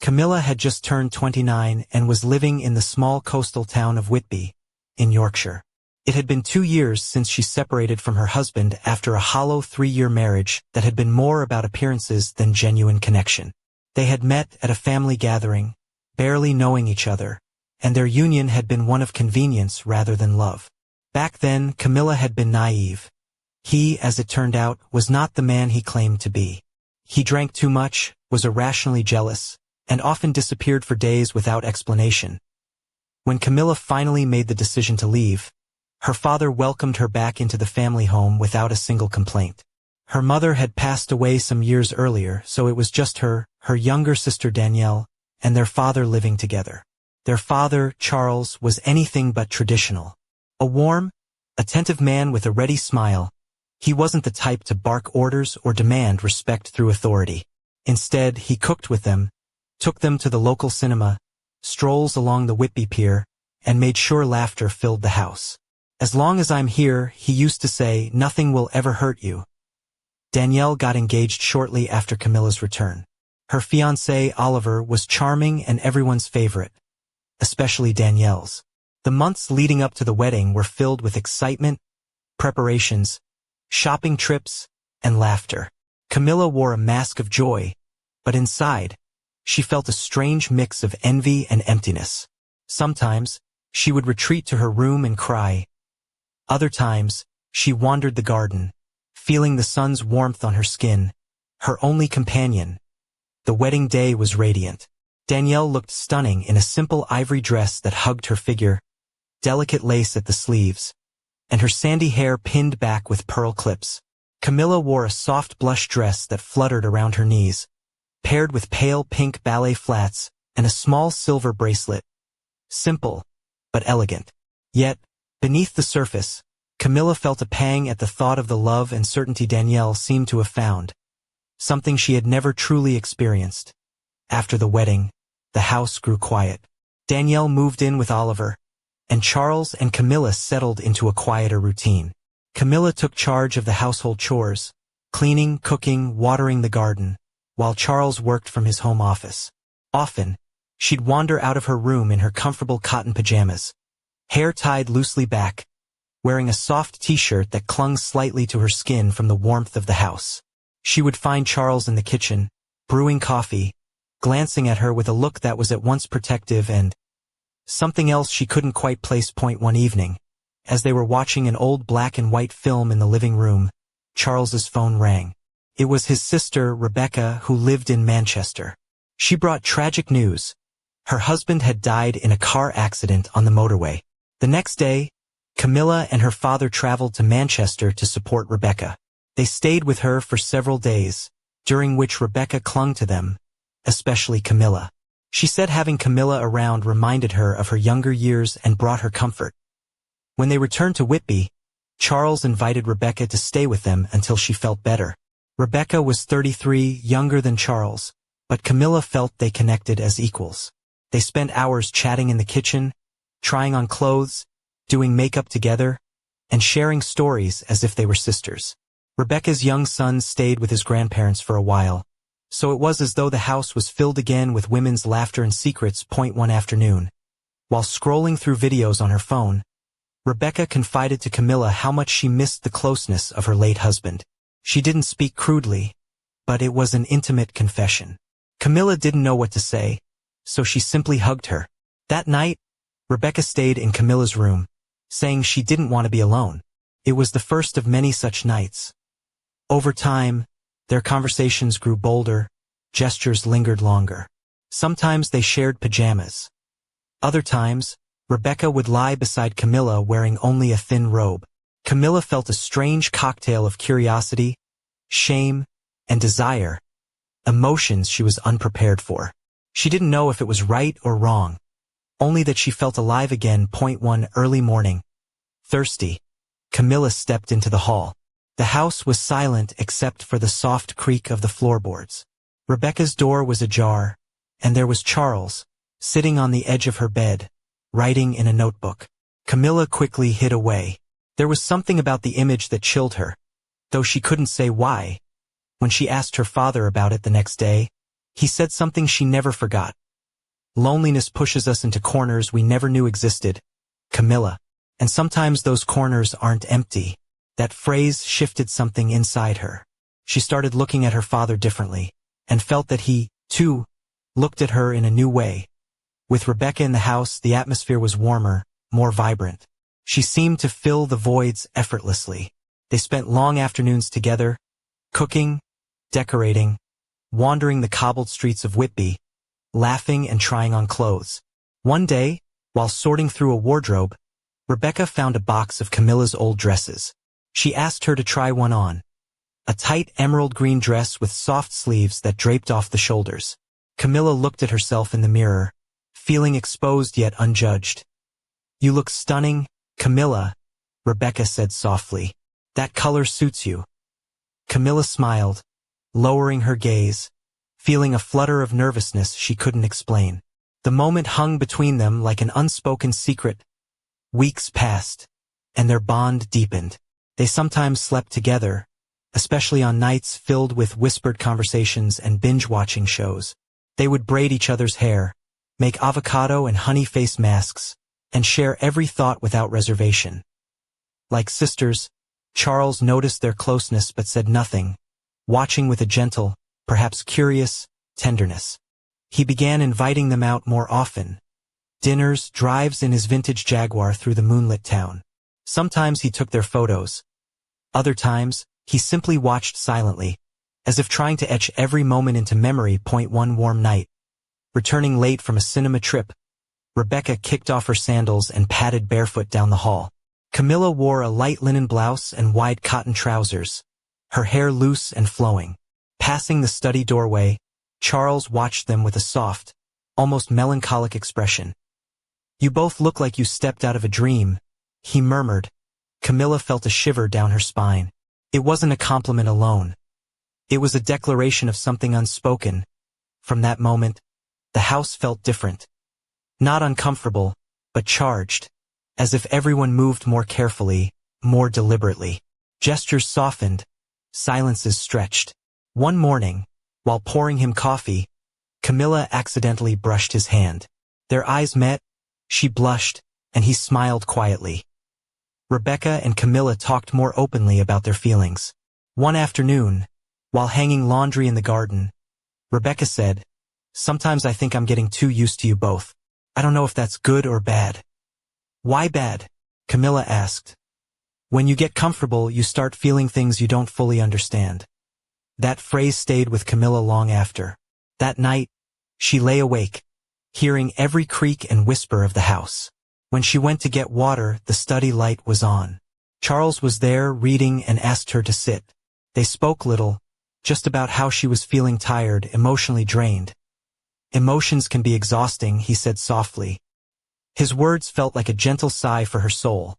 Camilla had just turned 29 and was living in the small coastal town of Whitby, in Yorkshire. It had been 2 years since she separated from her husband after a hollow 3-year marriage that had been more about appearances than genuine connection. They had met at a family gathering, barely knowing each other, and their union had been one of convenience rather than love. Back then, Camilla had been naive. He, as it turned out, was not the man he claimed to be. He drank too much, was irrationally jealous, and often disappeared for days without explanation. When Camilla finally made the decision to leave, her father welcomed her back into the family home without a single complaint. Her mother had passed away some years earlier, so it was just her younger sister Danielle, and their father living together. Their father, Charles, was anything but traditional. A warm, attentive man with a ready smile, he wasn't the type to bark orders or demand respect through authority. Instead, he cooked with them, took them to the local cinema, strolls along the Whitby Pier, and made sure laughter filled the house. "As long as I'm here," he used to say, "nothing will ever hurt you." Danielle got engaged shortly after Camilla's return. Her fiancé, Oliver, was charming and everyone's favorite, especially Danielle's. The months leading up to the wedding were filled with excitement, preparations, shopping trips, and laughter. Camilla wore a mask of joy, but inside, she felt a strange mix of envy and emptiness. Sometimes, she would retreat to her room and cry. Other times, she wandered the garden, feeling the sun's warmth on her skin, her only companion. The wedding day was radiant. Danielle looked stunning in a simple ivory dress that hugged her figure, delicate lace at the sleeves, and her sandy hair pinned back with pearl clips. Camilla wore a soft blush dress that fluttered around her knees, paired with pale pink ballet flats and a small silver bracelet. Simple, but elegant. Yet, beneath the surface, Camilla felt a pang at the thought of the love and certainty Danielle seemed to have found, something she had never truly experienced. After the wedding, the house grew quiet. Danielle moved in with Oliver, and Charles and Camilla settled into a quieter routine. Camilla took charge of the household chores, cleaning, cooking, watering the garden, while Charles worked from his home office. Often, she'd wander out of her room in her comfortable cotton pajamas, hair tied loosely back, wearing a soft t-shirt that clung slightly to her skin from the warmth of the house. She would find Charles in the kitchen, brewing coffee, glancing at her with a look that was at once protective and something else she couldn't quite place. One evening, as they were watching an old black and white film in the living room, Charles's phone rang. It was his sister, Rebecca, who lived in Manchester. She brought tragic news. Her husband had died in a car accident on the motorway. The next day, Camilla and her father traveled to Manchester to support Rebecca. They stayed with her for several days, during which Rebecca clung to them, especially Camilla. She said having Camilla around reminded her of her younger years and brought her comfort. When they returned to Whitby, Charles invited Rebecca to stay with them until she felt better. Rebecca was 33, younger than Charles, but Camilla felt they connected as equals. They spent hours chatting in the kitchen, trying on clothes, doing makeup together, and sharing stories as if they were sisters. Rebecca's young son stayed with his grandparents for a while, so it was as though the house was filled again with women's laughter and secrets. One afternoon, while scrolling through videos on her phone, Rebecca confided to Camilla how much she missed the closeness of her late husband. She didn't speak crudely, but it was an intimate confession. Camilla didn't know what to say, so she simply hugged her. That night, Rebecca stayed in Camilla's room, saying she didn't want to be alone. It was the first of many such nights. Over time, their conversations grew bolder, gestures lingered longer. Sometimes they shared pajamas. Other times, Rebecca would lie beside Camilla wearing only a thin robe. Camilla felt a strange cocktail of curiosity, shame, and desire, emotions she was unprepared for. She didn't know if it was right or wrong, only that she felt alive again. One early morning, thirsty, Camilla stepped into the hall. The house was silent except for the soft creak of the floorboards. Rebecca's door was ajar, and there was Charles, sitting on the edge of her bed, writing in a notebook. Camilla quickly hid away. There was something about the image that chilled her, though she couldn't say why. When she asked her father about it the next day, He said something she never forgot. Loneliness pushes us into corners we never knew existed, Camilla. And sometimes those corners aren't empty. That phrase shifted something inside her. She started looking at her father differently, and felt that he, too, looked at her in a new way. With Rebecca in the house, the atmosphere was warmer, more vibrant. She seemed to fill the voids effortlessly. They spent long afternoons together, cooking, decorating, wandering the cobbled streets of Whitby, laughing and trying on clothes. One day, while sorting through a wardrobe, Rebecca found a box of Camilla's old dresses. She asked her to try one on. A tight emerald green dress with soft sleeves that draped off the shoulders. Camilla looked at herself in the mirror, feeling exposed yet unjudged. "You look stunning, Camilla," Rebecca said softly. "That color suits you." Camilla smiled, lowering her gaze, feeling a flutter of nervousness she couldn't explain. The moment hung between them like an unspoken secret. Weeks passed, and their bond deepened. They sometimes slept together, especially on nights filled with whispered conversations and binge-watching shows. They would braid each other's hair, make avocado and honey face masks, and share every thought without reservation. Like sisters, Charles noticed their closeness but said nothing, watching with a gentle, perhaps curious, tenderness. He began inviting them out more often. Dinners, drives in his vintage Jaguar through the moonlit town. Sometimes he took their photos. Other times, he simply watched silently, as if trying to etch every moment into memory. One warm night, returning late from a cinema trip, Rebecca kicked off her sandals and padded barefoot down the hall. Camilla wore a light linen blouse and wide cotton trousers, her hair loose and flowing. Passing the study doorway, Charles watched them with a soft, almost melancholic expression. "You both look like you stepped out of a dream," he murmured. Camilla felt a shiver down her spine. It wasn't a compliment alone. It was a declaration of something unspoken. From that moment, the house felt different. Not uncomfortable, but charged, as if everyone moved more carefully, more deliberately. Gestures softened, silences stretched. One morning, while pouring him coffee, Camilla accidentally brushed his hand. Their eyes met, she blushed, and he smiled quietly. Rebecca and Camilla talked more openly about their feelings. One afternoon, while hanging laundry in the garden, Rebecca said, "Sometimes I think I'm getting too used to you both. I don't know if that's good or bad." "Why bad?" Camilla asked. "When you get comfortable, you start feeling things you don't fully understand." That phrase stayed with Camilla long after. That night, she lay awake, hearing every creak and whisper of the house. When she went to get water, the study light was on. Charles was there reading and asked her to sit. They spoke little, just about how she was feeling tired, emotionally drained. "Emotions can be exhausting," he said softly. His words felt like a gentle sigh for her soul.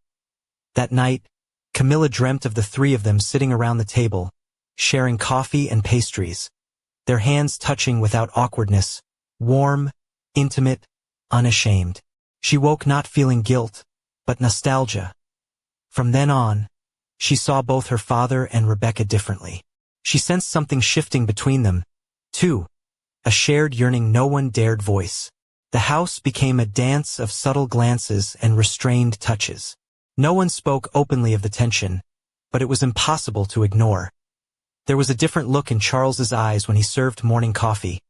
That night, Camilla dreamt of the three of them sitting around the table, sharing coffee and pastries, their hands touching without awkwardness, warm, intimate, unashamed. She woke not feeling guilt, but nostalgia. From then on, she saw both her father and Rebecca differently. She sensed something shifting between them, too, a shared yearning no one dared voice. The house became a dance of subtle glances and restrained touches. No one spoke openly of the tension, but it was impossible to ignore. There was a different look in Charles's eyes when he served morning coffee,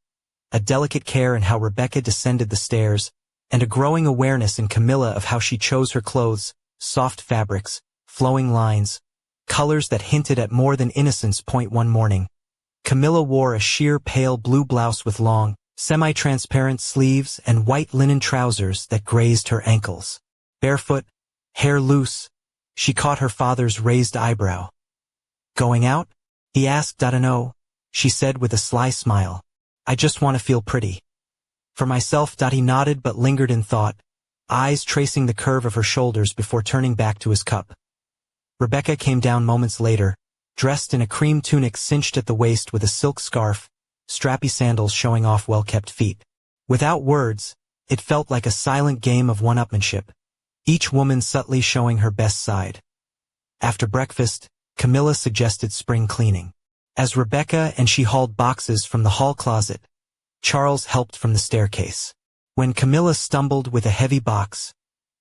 a delicate care in how Rebecca descended the stairs, and a growing awareness in Camilla of how she chose her clothes, soft fabrics, flowing lines, colors that hinted at more than innocence. One morning, Camilla wore a sheer pale blue blouse with long, semi-transparent sleeves and white linen trousers that grazed her ankles. Barefoot, hair loose, she caught her father's raised eyebrow. "Going out?" he asked. "I don't know," she said with a sly smile. "I just want to feel pretty." "For myself," he nodded but lingered in thought, eyes tracing the curve of her shoulders before turning back to his cup. Rebecca came down moments later, dressed in a cream tunic cinched at the waist with a silk scarf, strappy sandals showing off well-kept feet. Without words, it felt like a silent game of one-upmanship, each woman subtly showing her best side. After breakfast, Camilla suggested spring cleaning. As Rebecca and she hauled boxes from the hall closet, Charles helped from the staircase. When Camilla stumbled with a heavy box,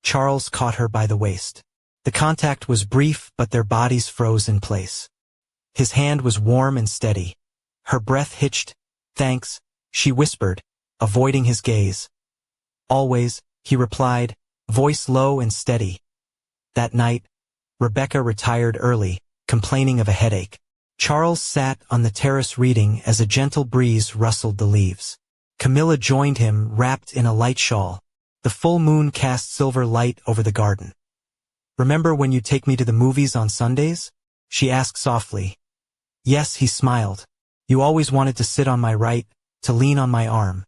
Charles caught her by the waist. The contact was brief, but their bodies froze in place. His hand was warm and steady. Her breath hitched. "Thanks," she whispered, avoiding his gaze. "Always," he replied, voice low and steady. That night, Rebecca retired early, complaining of a headache. Charles sat on the terrace reading as a gentle breeze rustled the leaves. Camilla joined him, wrapped in a light shawl. The full moon cast silver light over the garden. "Remember when you take me to the movies on Sundays?" she asked softly. "Yes," he smiled. "You always wanted to sit on my right, to lean on my arm."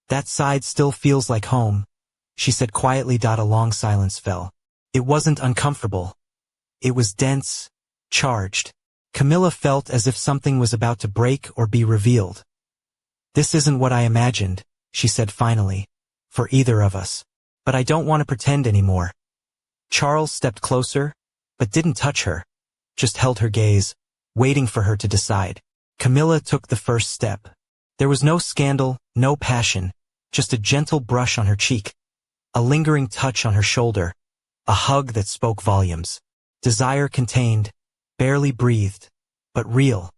"That side still feels like home," she said quietly. A long silence fell. It wasn't uncomfortable. It was dense, charged. Camilla felt as if something was about to break or be revealed. "This isn't what I imagined," she said finally, "for either of us. But I don't want to pretend anymore." Charles stepped closer, but didn't touch her, just held her gaze, waiting for her to decide. Camilla took the first step. There was no scandal, no passion, just a gentle brush on her cheek, a lingering touch on her shoulder, a hug that spoke volumes. Desire contained, barely breathed, but real.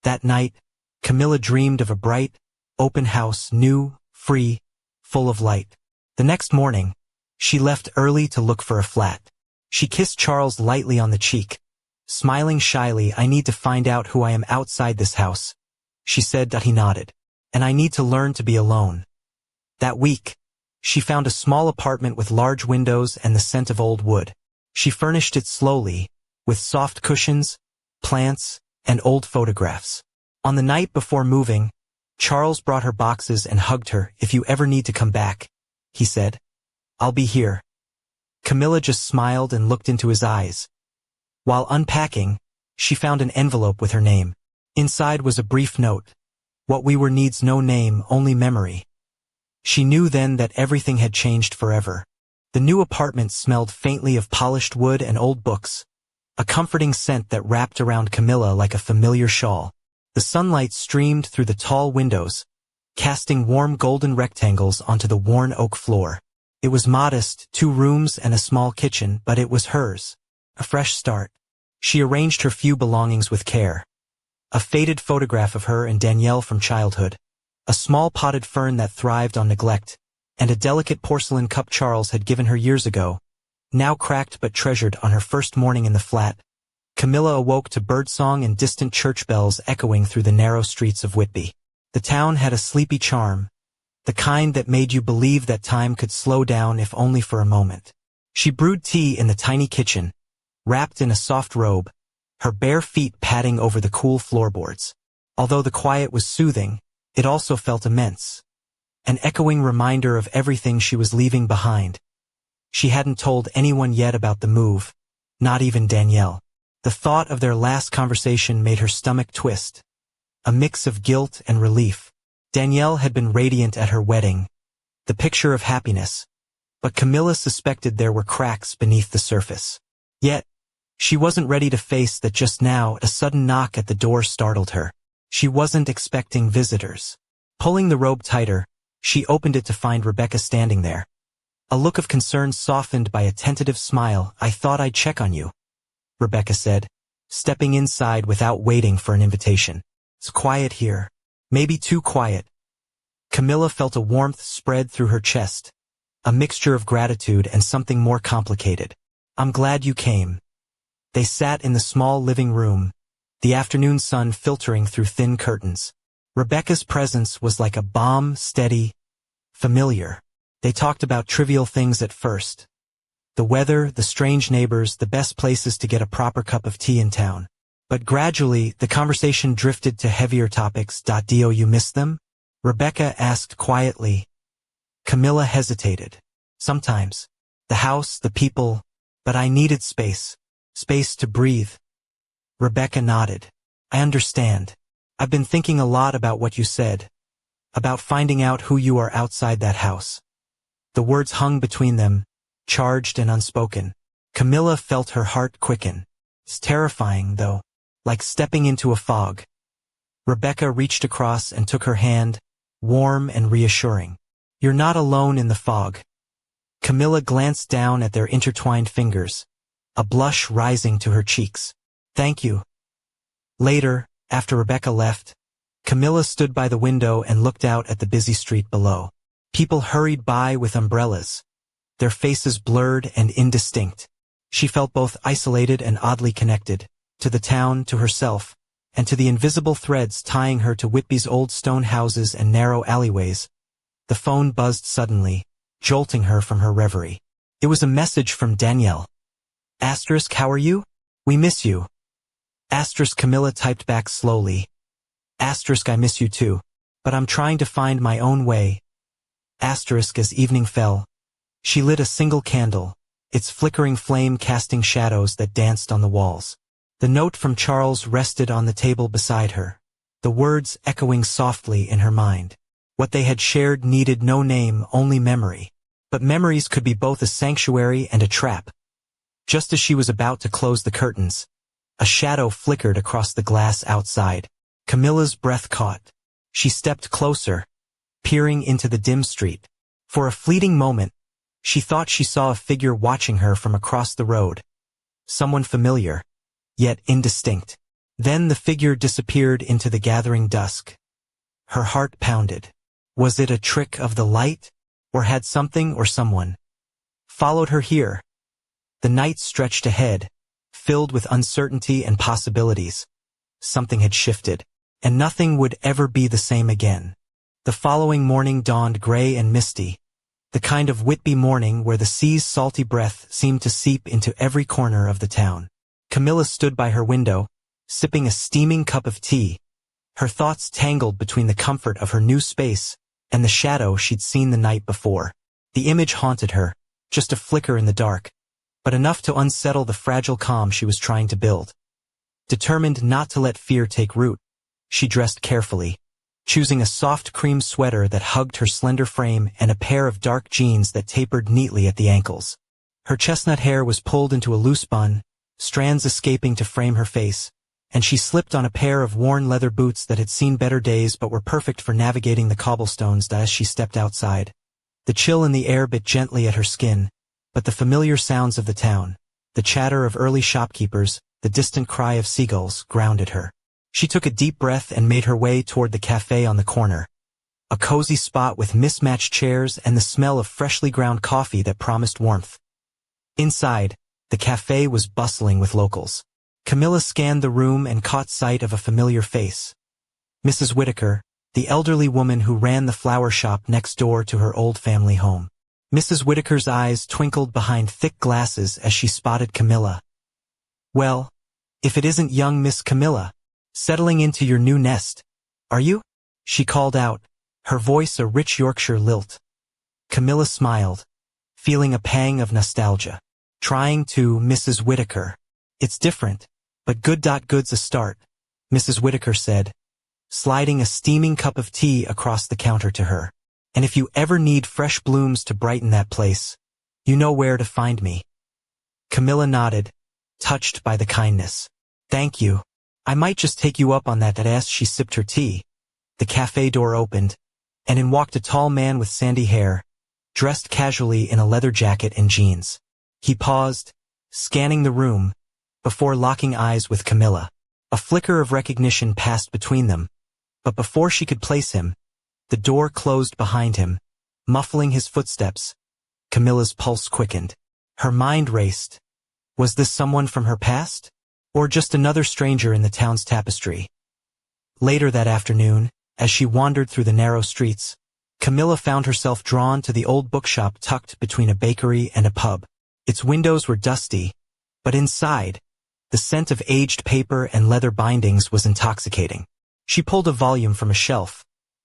That night, Camilla dreamed of a bright, open house, new, free, full of light. The next morning, she left early to look for a flat. She kissed Charles lightly on the cheek, smiling shyly. "I need to find out who I am outside this house," she said. He nodded. "And I need to learn to be alone." That week, she found a small apartment with large windows and the scent of old wood. She furnished it slowly, with soft cushions, plants, and old photographs. On the night before moving, Charles brought her boxes and hugged her. "If you ever need to come back," he said, "I'll be here." Camilla just smiled and looked into his eyes. While unpacking, she found an envelope with her name. Inside was a brief note. "What we were needs no name, only memory." She knew then that everything had changed forever. The new apartment smelled faintly of polished wood and old books, a comforting scent that wrapped around Camilla like a familiar shawl. The sunlight streamed through the tall windows, casting warm golden rectangles onto the worn oak floor. It was modest, 2 rooms and a small kitchen, but it was hers. A fresh start. She arranged her few belongings with care. A faded photograph of her and Danielle from childhood, a small potted fern that thrived on neglect, and a delicate porcelain cup Charles had given her years ago, now cracked but treasured. On her first morning in the flat, Camilla awoke to birdsong and distant church bells echoing through the narrow streets of Whitby. The town had a sleepy charm, the kind that made you believe that time could slow down if only for a moment. She brewed tea in the tiny kitchen, wrapped in a soft robe, her bare feet padding over the cool floorboards. Although the quiet was soothing, it also felt immense, an echoing reminder of everything she was leaving behind. She hadn't told anyone yet about the move, not even Danielle. The thought of their last conversation made her stomach twist, a mix of guilt and relief. Danielle had been radiant at her wedding, the picture of happiness, but Camilla suspected there were cracks beneath the surface. Yet, she wasn't ready to face that just now. A sudden knock at the door startled her. She wasn't expecting visitors. Pulling the robe tighter, she opened it to find Rebecca standing there. A look of concern softened by a tentative smile. "I thought I'd check on you," Rebecca said, stepping inside without waiting for an invitation. "It's quiet here. Maybe too quiet." Camilla felt a warmth spread through her chest, a mixture of gratitude and something more complicated. "I'm glad you came." They sat in the small living room, the afternoon sun filtering through thin curtains. Rebecca's presence was like a balm, steady, familiar. They talked about trivial things at first. The weather, the strange neighbors, the best places to get a proper cup of tea in town. But gradually, the conversation drifted to heavier topics. "Do you miss them?" Rebecca asked quietly. Camilla hesitated. "Sometimes. The house, the people, but I needed space. Space to breathe." Rebecca nodded. "I understand. I've been thinking a lot about what you said, about finding out who you are outside that house." The words hung between them, charged and unspoken. Camilla felt her heart quicken. It's terrifying, though, like stepping into a fog. Rebecca reached across and took her hand, warm and reassuring. "You're not alone in the fog." Camilla glanced down at their intertwined fingers, a blush rising to her cheeks. "Thank you." Later, after Rebecca left, Camilla stood by the window and looked out at the busy street below. People hurried by with umbrellas, their faces blurred and indistinct. She felt both isolated and oddly connected, to the town, to herself, and to the invisible threads tying her to Whitby's old stone houses and narrow alleyways. The phone buzzed suddenly, jolting her from her reverie. It was a message from Danielle. "Asterisk, how are you? We miss you." Asterisk, Camilla typed back slowly. Asterisk, "I miss you too. But I'm trying to find my own way." Asterisk, as evening fell, she lit a single candle, its flickering flame casting shadows that danced on the walls. The note from Charles rested on the table beside her, the words echoing softly in her mind. What they had shared needed no name, only memory. But memories could be both a sanctuary and a trap. Just as she was about to close the curtains, a shadow flickered across the glass outside. Camilla's breath caught. She stepped closer, peering into the dim street. For a fleeting moment, she thought she saw a figure watching her from across the road. Someone familiar, yet indistinct. Then the figure disappeared into the gathering dusk. Her heart pounded. Was it a trick of the light, or had something or someone followed her here? The night stretched ahead, filled with uncertainty and possibilities. Something had shifted, and nothing would ever be the same again. The following morning dawned gray and misty, the kind of Whitby morning where the sea's salty breath seemed to seep into every corner of the town. Camilla stood by her window, sipping a steaming cup of tea, her thoughts tangled between the comfort of her new space and the shadow she'd seen the night before. The image haunted her, just a flicker in the dark, but enough to unsettle the fragile calm she was trying to build. Determined not to let fear take root, she dressed carefully, choosing a soft cream sweater that hugged her slender frame and a pair of dark jeans that tapered neatly at the ankles. Her chestnut hair was pulled into a loose bun, strands escaping to frame her face, and she slipped on a pair of worn leather boots that had seen better days but were perfect for navigating the cobblestones as she stepped outside. The chill in the air bit gently at her skin, but the familiar sounds of the town, the chatter of early shopkeepers, the distant cry of seagulls, grounded her. She took a deep breath and made her way toward the cafe on the corner, a cozy spot with mismatched chairs and the smell of freshly ground coffee that promised warmth. Inside, the cafe was bustling with locals. Camilla scanned the room and caught sight of a familiar face. Mrs. Whitaker, the elderly woman who ran the flower shop next door to her old family home. Mrs. Whitaker's eyes twinkled behind thick glasses as she spotted Camilla. "Well, if it isn't young Miss Camilla, settling into your new nest, are you?" she called out, her voice a rich Yorkshire lilt. Camilla smiled, feeling a pang of nostalgia. "Trying to, Mrs. Whitaker. It's different, but good's a start," Mrs. Whitaker said, sliding a steaming cup of tea across the counter to her. "And if you ever need fresh blooms to brighten that place, you know where to find me." Camilla nodded, touched by the kindness. "Thank you. I might just take you up on that." As she sipped her tea, the cafe door opened, and in walked a tall man with sandy hair, dressed casually in a leather jacket and jeans. He paused, scanning the room, before locking eyes with Camilla. A flicker of recognition passed between them, but before she could place him, the door closed behind him, muffling his footsteps. Camilla's pulse quickened. Her mind raced. Was this someone from her past? Or just another stranger in the town's tapestry? Later that afternoon, as she wandered through the narrow streets, Camilla found herself drawn to the old bookshop tucked between a bakery and a pub. Its windows were dusty, but inside, the scent of aged paper and leather bindings was intoxicating. She pulled a volume from a shelf,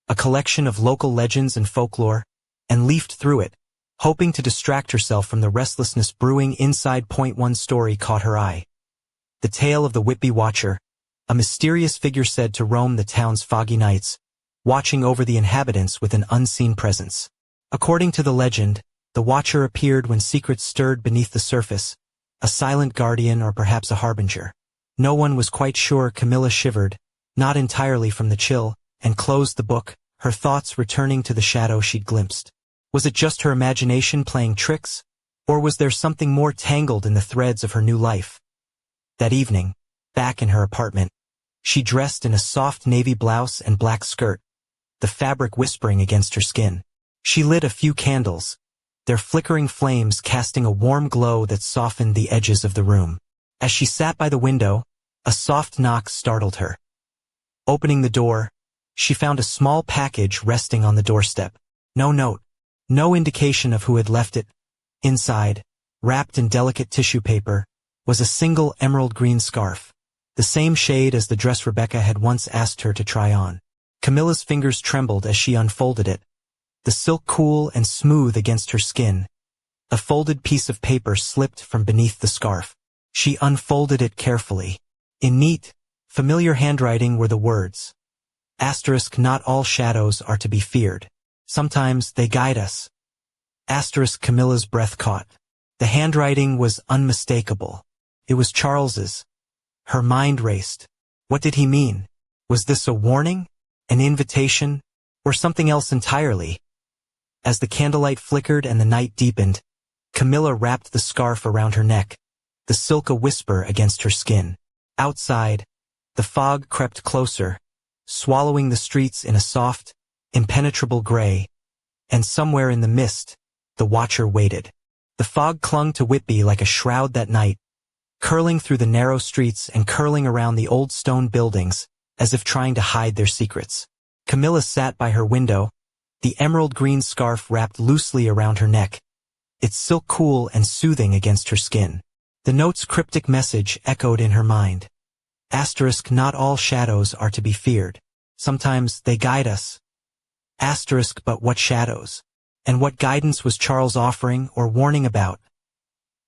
a collection of local legends and folklore, and leafed through it, hoping to distract herself from the restlessness brewing inside. One story caught her eye. The tale of the Whitby Watcher, a mysterious figure said to roam the town's foggy nights, watching over the inhabitants with an unseen presence. According to the legend, the Watcher appeared when secrets stirred beneath the surface, a silent guardian or perhaps a harbinger. No one was quite sure. Camilla shivered, not entirely from the chill, and closed the book, her thoughts returning to the shadow she'd glimpsed. Was it just her imagination playing tricks, or was there something more tangled in the threads of her new life? That evening, back in her apartment, she dressed in a soft navy blouse and black skirt, the fabric whispering against her skin. She lit a few candles, their flickering flames casting a warm glow that softened the edges of the room. As she sat by the window, a soft knock startled her. Opening the door, she found a small package resting on the doorstep. No note, no indication of who had left it. Inside, wrapped in delicate tissue paper, was a single emerald green scarf, the same shade as the dress Rebecca had once asked her to try on. Camilla's fingers trembled as she unfolded it, the silk cool and smooth against her skin. A folded piece of paper slipped from beneath the scarf. She unfolded it carefully. In neat, familiar handwriting were the words, *, not all shadows are to be feared. Sometimes they guide us. *, Camilla's breath caught. The handwriting was unmistakable. It was Charles's. Her mind raced. What did he mean? Was this a warning? An invitation? Or something else entirely? As the candlelight flickered and the night deepened, Camilla wrapped the scarf around her neck, the silk a whisper against her skin. Outside, the fog crept closer, swallowing the streets in a soft, impenetrable gray, and somewhere in the mist, the watcher waited. The fog clung to Whitby like a shroud that night, curling through the narrow streets and curling around the old stone buildings, as if trying to hide their secrets. Camilla sat by her window, the emerald green scarf wrapped loosely around her neck, its silk cool and soothing against her skin. The note's cryptic message echoed in her mind. *, not all shadows are to be feared. Sometimes they guide us. *, but what shadows? And what guidance was Charles offering or warning about?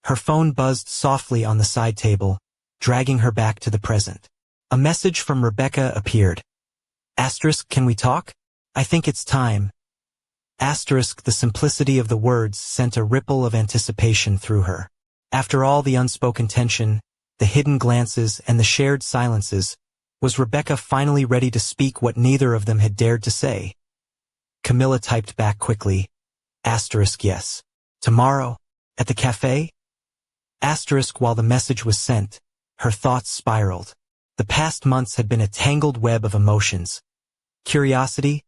Her phone buzzed softly on the side table, dragging her back to the present. A message from Rebecca appeared. *, can we talk? I think it's time. *, the simplicity of the words sent a ripple of anticipation through her. After all the unspoken tension, the hidden glances and the shared silences, was Rebecca finally ready to speak what neither of them had dared to say? Camilla typed back quickly, *, yes. Tomorrow? At the cafe? *, while the message was sent, her thoughts spiraled. The past months had been a tangled web of emotions. Curiosity,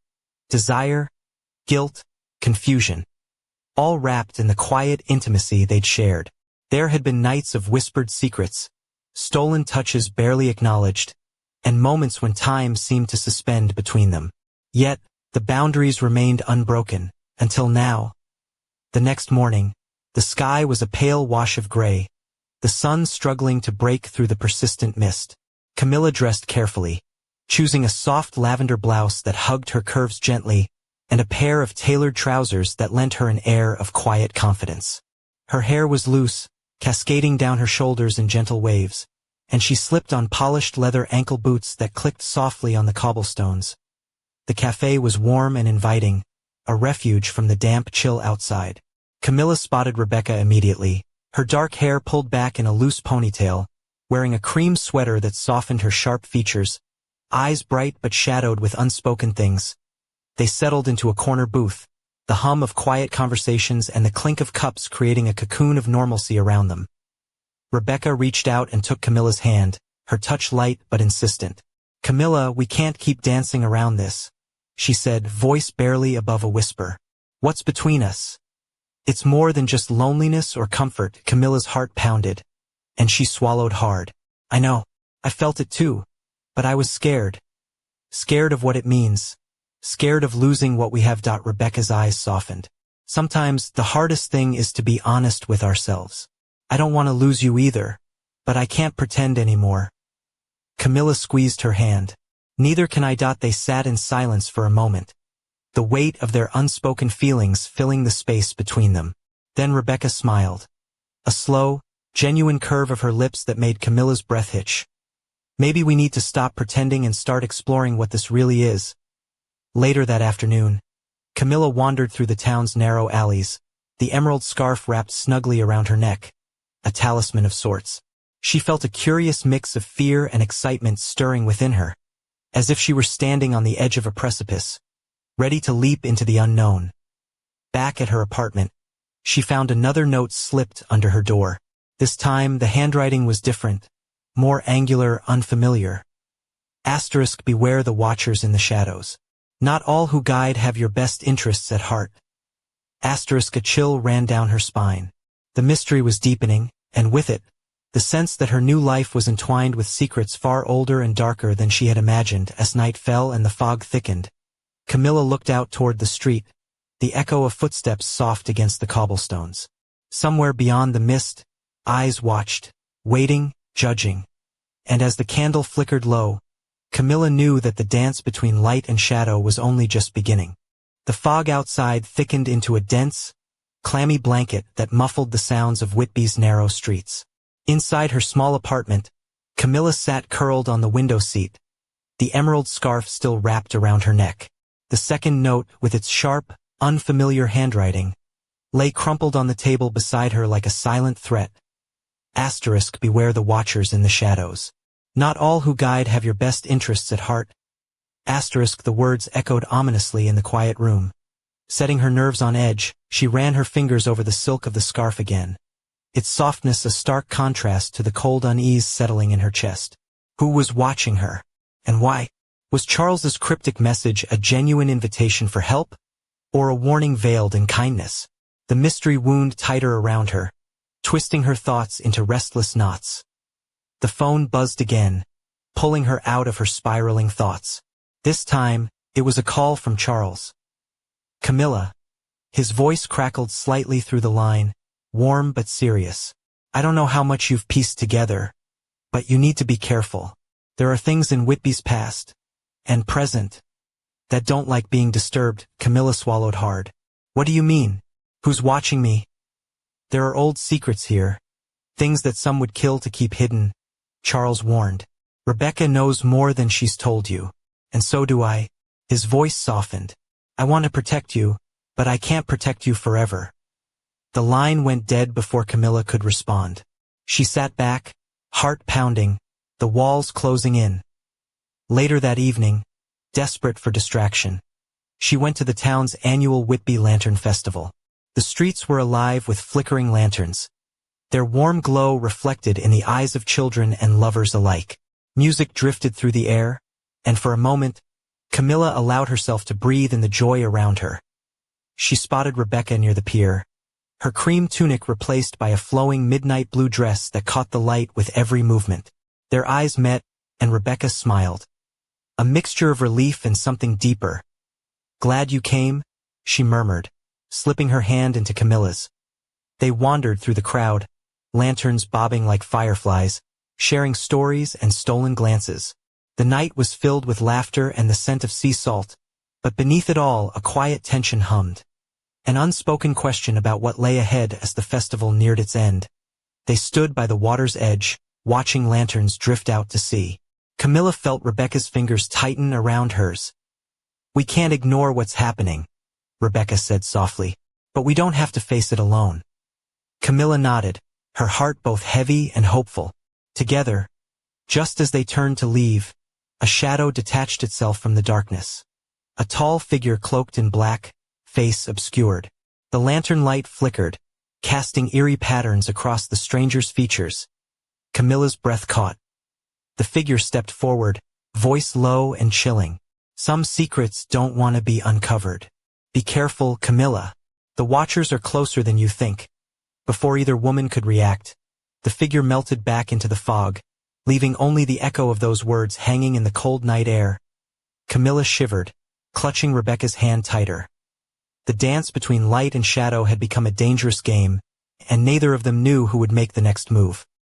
desire, guilt, confusion. All wrapped in the quiet intimacy they'd shared. There had been nights of whispered secrets, stolen touches barely acknowledged, and moments when time seemed to suspend between them. Yet, the boundaries remained unbroken, until now. The next morning, the sky was a pale wash of gray, the sun struggling to break through the persistent mist. Camilla dressed carefully, choosing a soft lavender blouse that hugged her curves gently, and a pair of tailored trousers that lent her an air of quiet confidence. Her hair was loose, cascading down her shoulders in gentle waves, and she slipped on polished leather ankle boots that clicked softly on the cobblestones. The cafe was warm and inviting, a refuge from the damp chill outside. Camilla spotted Rebecca immediately, her dark hair pulled back in a loose ponytail, wearing a cream sweater that softened her sharp features, eyes bright but shadowed with unspoken things. They settled into a corner booth, the hum of quiet conversations and the clink of cups creating a cocoon of normalcy around them. Rebecca reached out and took Camilla's hand, her touch light but insistent. "Camilla, we can't keep dancing around this," she said, voice barely above a whisper. "What's between us?" "It's more than just loneliness or comfort," Camilla's heart pounded, and she swallowed hard. "I know, I felt it too, but I was scared. Scared of what it means. Scared of losing what we have." Rebecca's eyes softened. "Sometimes the hardest thing is to be honest with ourselves. I don't want to lose you either, but I can't pretend anymore." Camilla squeezed her hand. "Neither can I." They sat in silence for a moment, the weight of their unspoken feelings filling the space between them. Then Rebecca smiled, a slow, genuine curve of her lips that made Camilla's breath hitch. "Maybe we need to stop pretending and start exploring what this really is." Later that afternoon, Camilla wandered through the town's narrow alleys, the emerald scarf wrapped snugly around her neck, a talisman of sorts. She felt a curious mix of fear and excitement stirring within her, as if she were standing on the edge of a precipice. ready to leap into the unknown. Back at her apartment, she found another note slipped under her door. This time, the handwriting was different, more angular, unfamiliar. Asterisk, beware the watchers in the shadows. Not all who guide have your best interests at heart. Asterisk, a chill ran down her spine. The mystery was deepening, and with it, the sense that her new life was entwined with secrets far older and darker than she had imagined. As night fell and the fog thickened, Camilla looked out toward the street, the echo of footsteps soft against the cobblestones. Somewhere beyond the mist, eyes watched, waiting, judging. And as the candle flickered low, Camilla knew that the dance between light and shadow was only just beginning. The fog outside thickened into a dense, clammy blanket that muffled the sounds of Whitby's narrow streets. Inside her small apartment, Camilla sat curled on the window seat, the emerald scarf still wrapped around her neck. The second note, with its sharp, unfamiliar handwriting, lay crumpled on the table beside her like a silent threat. Asterisk, beware the watchers in the shadows. Not all who guide have your best interests at heart. Asterisk, the words echoed ominously in the quiet room. Setting her nerves on edge, she ran her fingers over the silk of the scarf again, its softness a stark contrast to the cold unease settling in her chest. Who was watching her? And why? Was Charles's cryptic message a genuine invitation for help, or a warning veiled in kindness? The mystery wound tighter around her, twisting her thoughts into restless knots. The phone buzzed again, pulling her out of her spiraling thoughts. This time, it was a call from Charles. Camilla. His voice crackled slightly through the line, warm but serious. I don't know how much you've pieced together, but you need to be careful. There are things in Whitby's past, and present, that don't like being disturbed. Camilla swallowed hard. What do you mean? Who's watching me? There are old secrets here, things that some would kill to keep hidden, Charles warned. Rebecca knows more than she's told you, and so do I. His voice softened. I want to protect you, but I can't protect you forever. The line went dead before Camilla could respond. She sat back, heart pounding, the walls closing in. Later that evening, desperate for distraction, she went to the town's annual Whitby Lantern Festival. The streets were alive with flickering lanterns, their warm glow reflected in the eyes of children and lovers alike. Music drifted through the air, and for a moment, Camilla allowed herself to breathe in the joy around her. She spotted Rebecca near the pier, her cream tunic replaced by a flowing midnight blue dress that caught the light with every movement. Their eyes met, and Rebecca smiled. A mixture of relief and something deeper. Glad you came, she murmured, slipping her hand into Camilla's. They wandered through the crowd, lanterns bobbing like fireflies, sharing stories and stolen glances. The night was filled with laughter and the scent of sea salt, but beneath it all a quiet tension hummed. An unspoken question about what lay ahead as the festival neared its end. They stood by the water's edge, watching lanterns drift out to sea. Camilla felt Rebecca's fingers tighten around hers. We can't ignore what's happening, Rebecca said softly, but we don't have to face it alone. Camilla nodded, her heart both heavy and hopeful. Together, just as they turned to leave, a shadow detached itself from the darkness. A tall figure cloaked in black, face obscured. The lantern light flickered, casting eerie patterns across the stranger's features. Camilla's breath caught. The figure stepped forward, voice low and chilling. Some secrets don't want to be uncovered. Be careful, Camilla. The watchers are closer than you think. Before either woman could react, the figure melted back into the fog, leaving only the echo of those words hanging in the cold night air. Camilla shivered, clutching Rebecca's hand tighter. The dance between light and shadow had become a dangerous game, and neither of them knew who would make the next move.